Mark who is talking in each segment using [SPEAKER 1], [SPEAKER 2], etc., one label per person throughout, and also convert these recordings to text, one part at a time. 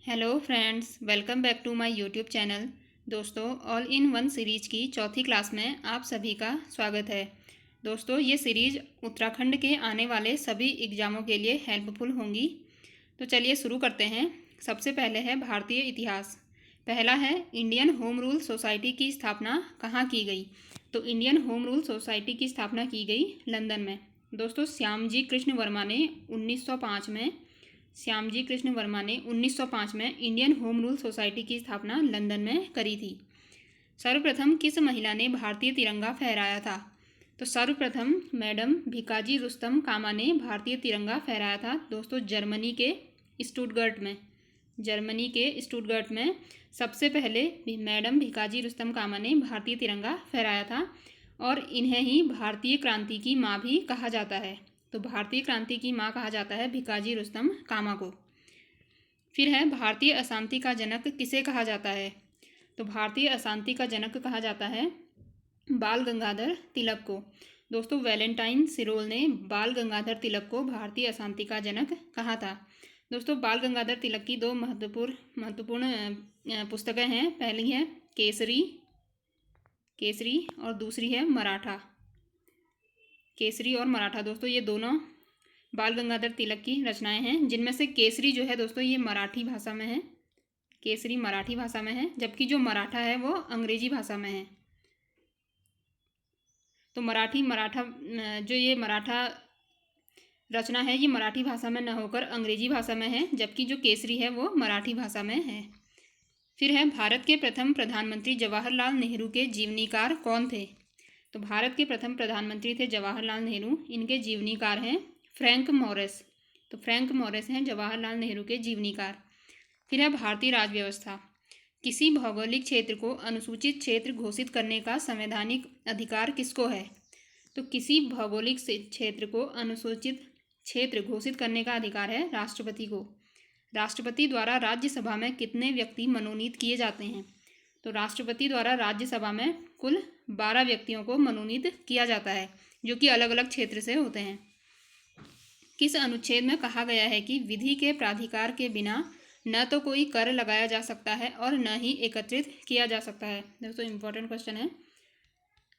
[SPEAKER 1] Hello friends, welcome back to my YouTube channel. दोस्तों, all in one series की चौथी class में आप सभी का स्वागत है। दोस्तों, ये सीरीज उत्तराखंड के आने वाले सभी एग्ज़ामों के लिए हेल्पफुल होंगी। तो चलिए शुरू करते हैं। सबसे पहले है भारतीय इतिहास। पहला है इंडियन होम रूल सोसाइटी की स्थापना कहाँ की गई। तो इंडियन होम रूल सोसाइटी की स्थापना की गई लंदन में। दोस्तों, श्यामजी कृष्ण वर्मा ने 1905 में 1905 में इंडियन होम रूल सोसाइटी की स्थापना लंदन में करी थी। सर्वप्रथम किस महिला ने भारतीय तिरंगा फहराया था। तो सर्वप्रथम मैडम भिकाजी रुस्तम कामा ने भारतीय तिरंगा फहराया था। दोस्तों, जर्मनी के स्टुटगर्ट में सबसे पहले मैडम भिकाजी रुस्तम कामा ने भारतीय तिरंगा फहराया था और इन्हें ही भारतीय क्रांति की माँ भी कहा जाता है। तो भारतीय क्रांति की माँ कहा जाता है भिकाजी रुस्तम कामा को। फिर है भारतीय अशांति का जनक किसे कहा जाता है। तो भारतीय अशांति का जनक कहा जाता है बाल गंगाधर तिलक को। दोस्तों, वैलेंटाइन सिरोल ने बाल गंगाधर तिलक को भारतीय अशांति का जनक कहा था। दोस्तों, बाल गंगाधर तिलक की दो महत्वपूर्ण पुस्तकें हैं। पहली है केसरी और दूसरी है मराठा। केसरी और मराठा, दोस्तों ये दोनों बाल गंगाधर तिलक की रचनाएं हैं, जिनमें से केसरी जो है दोस्तों ये मराठी भाषा में है। केसरी मराठी भाषा में है, जबकि जो मराठा है वो अंग्रेजी भाषा में है। तो मराठा रचना है ये मराठी भाषा में न होकर अंग्रेजी भाषा में है, जबकि जो केसरी है वो मराठी भाषा में है। फिर है भारत के प्रथम प्रधानमंत्री जवाहरलाल नेहरू के जीवनीकार कौन थे। तो भारत के प्रथम प्रधानमंत्री थे जवाहरलाल नेहरू। इनके जीवनीकार हैं फ्रैंक मॉरिस। तो फ्रैंक मॉरिस हैं जवाहरलाल नेहरू के जीवनीकार। फिर है भारतीय राजव्यवस्था। किसी भौगोलिक क्षेत्र को अनुसूचित क्षेत्र घोषित करने का संवैधानिक अधिकार किसको है। तो किसी भौगोलिक क्षेत्र को अनुसूचित क्षेत्र घोषित करने का अधिकार है राष्ट्रपति को। राष्ट्रपति द्वारा राज्यसभा में कितने व्यक्ति मनोनीत किए जाते हैं। तो राष्ट्रपति द्वारा राज्यसभा में कुल 12 व्यक्तियों को मनोनीत किया जाता है, जो कि अलग अलग क्षेत्र से होते हैं। किस अनुच्छेद में कहा गया है कि विधि के प्राधिकार के बिना न तो कोई कर लगाया जा सकता है और न ही एकत्रित किया जा सकता है। दोस्तों, इंपॉर्टेंट क्वेश्चन है।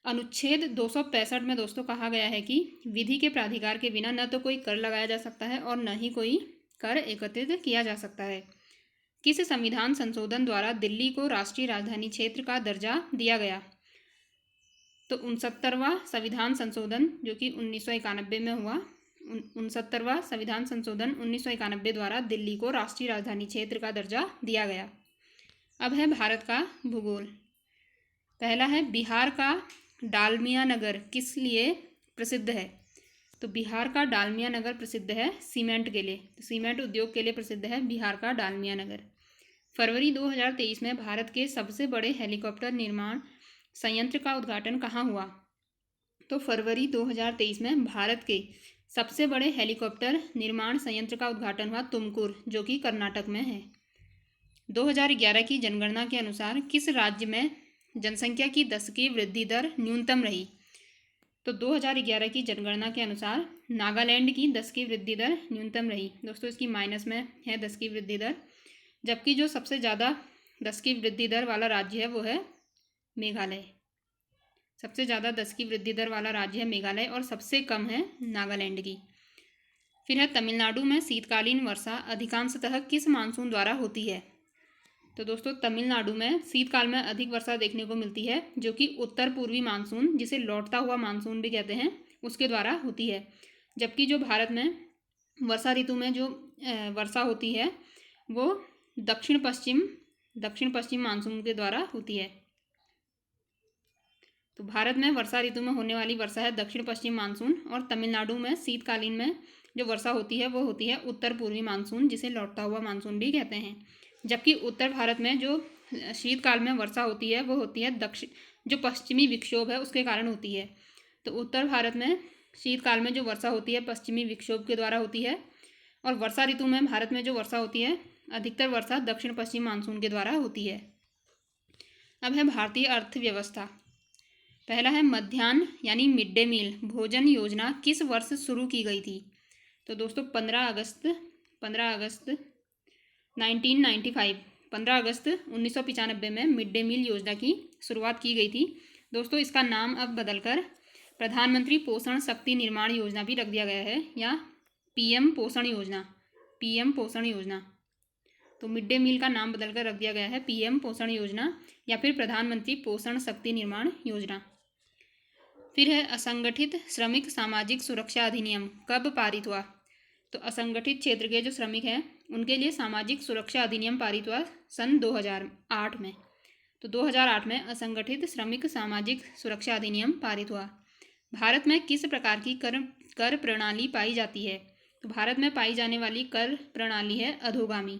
[SPEAKER 1] अनुच्छेद 265 में दोस्तों कहा गया है कि विधि के प्राधिकार के बिना न तो कोई कर लगाया जा सकता है और न ही कोई कर एकत्रित किया जा सकता है। किस संविधान संशोधन द्वारा दिल्ली को राष्ट्रीय राजधानी क्षेत्र का दर्जा दिया गया। तो 69वां संविधान संशोधन जो कि 1991 में हुआ। 69वां संविधान संशोधन 1991 द्वारा दिल्ली को राष्ट्रीय राजधानी क्षेत्र का दर्जा दिया गया। अब है भारत का भूगोल। पहला है बिहार का डालमिया नगर किस लिए प्रसिद्ध है। तो बिहार का डालमिया नगर प्रसिद्ध है सीमेंट के लिए। तो सीमेंट उद्योग के लिए प्रसिद्ध है बिहार का डालमिया नगर। फरवरी 2023 में भारत के सबसे बड़े हेलीकॉप्टर निर्माण संयंत्र का उद्घाटन कहाँ हुआ। तो फरवरी 2023 में भारत के सबसे बड़े हेलीकॉप्टर निर्माण संयंत्र का उद्घाटन हुआ तुमकुर, जो कि कर्नाटक में है। 2011 की जनगणना के अनुसार किस राज्य में जनसंख्या की दशकीय वृद्धि दर न्यूनतम रही। तो 2011 की जनगणना के अनुसार नागालैंड की दशकीय वृद्धि दर न्यूनतम रही। दोस्तों, इसकी माइनस में है दशकीय वृद्धि दर, जबकि जो सबसे ज़्यादा दशकीय वृद्धि दर वाला राज्य है वो है मेघालय। सबसे ज़्यादा दशकीय वृद्धि दर वाला राज्य है मेघालय और सबसे कम है नागालैंड की। फिर है तमिलनाडु में शीतकालीन वर्षा अधिकांशतः किस मानसून द्वारा होती है। तो दोस्तों, तमिलनाडु में शीतकाल में अधिक वर्षा देखने को मिलती है, जो कि उत्तर पूर्वी मानसून, जिसे लौटता हुआ मानसून भी कहते हैं, उसके द्वारा होती है। जबकि जो भारत में वर्षा ऋतु में जो वर्षा होती है वो दक्षिण पश्चिम मानसून के द्वारा होती है। तो भारत में वर्षा ऋतु में होने वाली वर्षा है दक्षिण पश्चिम मानसून, और तमिलनाडु में शीतकालीन में जो वर्षा होती है वो होती है उत्तर पूर्वी मानसून, जिसे लौटता हुआ मानसून भी कहते हैं। जबकि उत्तर भारत में जो शीतकाल में वर्षा होती है वो होती है जो पश्चिमी विक्षोभ है उसके कारण होती है। तो उत्तर भारत में शीतकाल में जो वर्षा होती है पश्चिमी विक्षोभ के द्वारा होती है, और वर्षा ऋतु में भारत में जो वर्षा होती है अधिकतर वर्षा दक्षिण पश्चिम मानसून के द्वारा होती है। अब है भारतीय अर्थव्यवस्था। पहला है मध्याह्न यानी मिड डे मील भोजन योजना किस वर्ष शुरू की गई थी। तो दोस्तों 15 अगस्त 1995 15 अगस्त 1995 में मिड डे मील योजना की शुरुआत की गई थी। दोस्तों इसका नाम अब बदलकर प्रधानमंत्री पोषण शक्ति निर्माण योजना भी रख दिया गया है, या पीएम पोषण योजना, पीएम पोषण योजना। तो मिड डे मील का नाम बदलकर रख दिया गया है पीएम पोषण योजना या फिर प्रधानमंत्री पोषण शक्ति निर्माण योजना। फिर है असंगठित श्रमिक सामाजिक सुरक्षा अधिनियम कब पारित हुआ? तो असंगठित क्षेत्र के जो श्रमिक हैं उनके लिए सामाजिक सुरक्षा अधिनियम पारित हुआ सन 2008 में। तो 2008 में असंगठित श्रमिक सामाजिक सुरक्षा अधिनियम पारित हुआ। भारत में किस प्रकार की कर प्रणाली पाई जाती है? तो भारत में पाई जाने वाली कर प्रणाली है अधोगामी।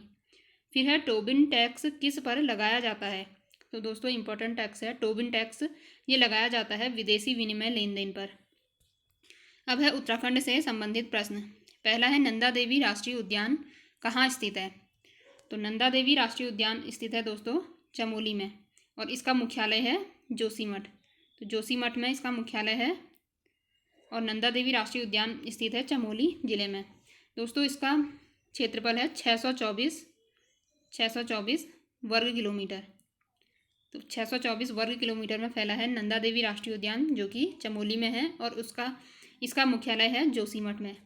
[SPEAKER 1] फिर है टोबिन टैक्स किस पर लगाया जाता है? तो दोस्तों इंपॉर्टेंट टैक्स है टोबिन टैक्स, ये लगाया जाता है विदेशी विनिमय लेन देन पर। अब है उत्तराखंड से संबंधित प्रश्न। पहला है नंदा देवी राष्ट्रीय उद्यान कहाँ स्थित है? तो नंदा देवी राष्ट्रीय उद्यान स्थित है दोस्तों चमोली में, और इसका मुख्यालय है जोशीमठ। तो जोशीमठ में इसका मुख्यालय है, और नंदा देवी राष्ट्रीय उद्यान स्थित है चमोली जिले में। दोस्तों इसका क्षेत्रफल है 624 वर्ग किलोमीटर। तो 624 वर्ग किलोमीटर में फैला है नंदा देवी राष्ट्रीय उद्यान, जो कि चमोली में है, और इसका मुख्यालय है जोशीमठ में।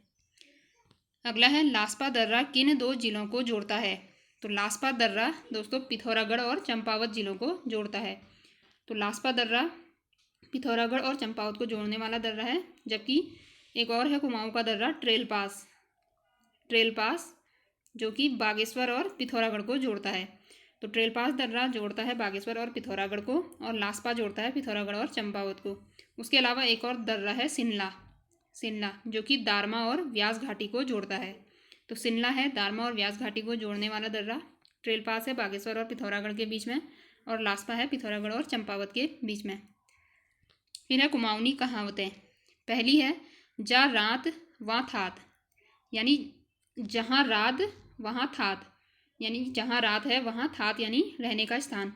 [SPEAKER 1] अगला है लासपा दर्रा किन दो जिलों को जोड़ता है? तो लासपा दर्रा दोस्तों पिथौरागढ़ और चंपावत जिलों को जोड़ता है। तो लासपा दर्रा पिथौरागढ़ और चंपावत को जोड़ने वाला दर्रा है, जबकि एक और है कुमाऊं का दर्रा ट्रेल पास जो कि बागेश्वर और पिथौरागढ़ को जोड़ता है। तो ट्रेल पास दर्रा जोड़ता है बागेश्वर और पिथौरागढ़ को, और लासपा जोड़ता है पिथौरागढ़ और चंपावत को। उसके अलावा एक और दर्रा है सिनला जो कि दारमा और व्यास घाटी को जोड़ता है। तो सिनला है दारमा और व्यास घाटी को जोड़ने वाला दर्रा, ट्रेल पास है बागेश्वर और पिथौरागढ़ के बीच में, और लासपा है पिथौरागढ़ और चंपावत के बीच में। फिर है कुमाऊनी कहावतें। पहली है जा रात वहाँ थात, यानी जहाँ रात वहाँ थात, यानी जहाँ रात है वहाँ थात यानी रहने का स्थान।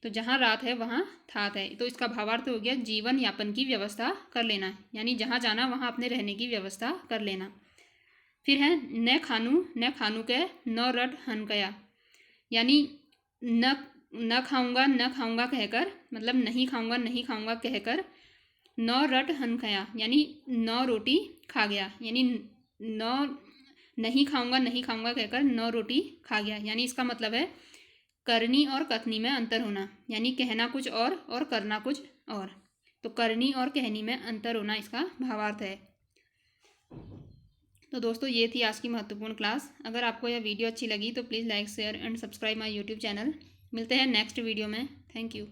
[SPEAKER 1] तो जहाँ रात है वहाँ थात है, तो इसका भावार्थ हो गया जीवन यापन की व्यवस्था कर लेना, यानी जहाँ जाना वहाँ अपने रहने की व्यवस्था कर लेना। फिर है न खानू के न रट हनकया, यानी न खाऊंगा कहकर, मतलब नहीं खाऊंगा कहकर, न रट हनकया यानी न रोटी खा गया, यानी नहीं खाऊंगा कहकर 9 रोटी खा गया, यानी इसका मतलब है करनी और कथनी में अंतर होना, यानी कहना कुछ और करना कुछ और। तो करनी और कहनी में अंतर होना इसका भावार्थ है। तो दोस्तों ये थी आज की महत्वपूर्ण क्लास। अगर आपको यह वीडियो अच्छी लगी तो please like share and subscribe my YouTube channel. मिलते हैं नेक्स्ट वीडियो में। Thank you.